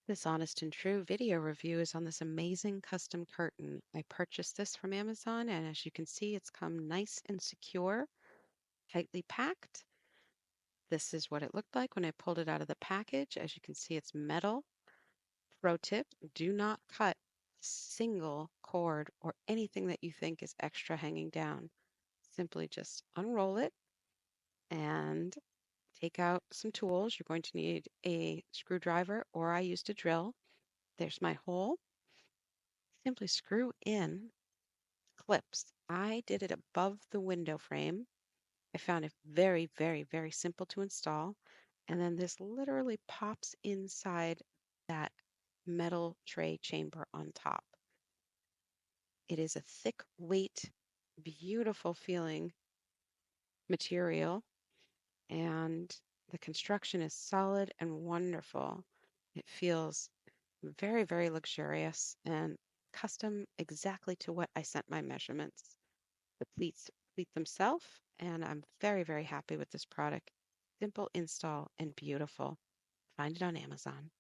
This honest and true video review is on this amazing custom curtain. I purchased this from Amazon, and as you can see, it's come nice and secure, tightly packed. This is what it looked like when I pulled it out of the package. As you can see, it's metal. Pro tip, do not cut a single cord or anything that you think is extra hanging down. Simply just unroll it and take out some tools. You're going to need a screwdriver, or I used a drill. There's my hole. Simply screw in clips. I did it above the window frame. I found it very, very, very simple to install. And then this literally pops inside that metal tray chamber on top. It is a thick weight, beautiful feeling material, and the construction is solid and wonderful. It feels very, very luxurious and custom exactly to what I sent my measurements. The pleats pleat themselves, and I'm very, very happy with this product. Simple install and beautiful. Find it on Amazon.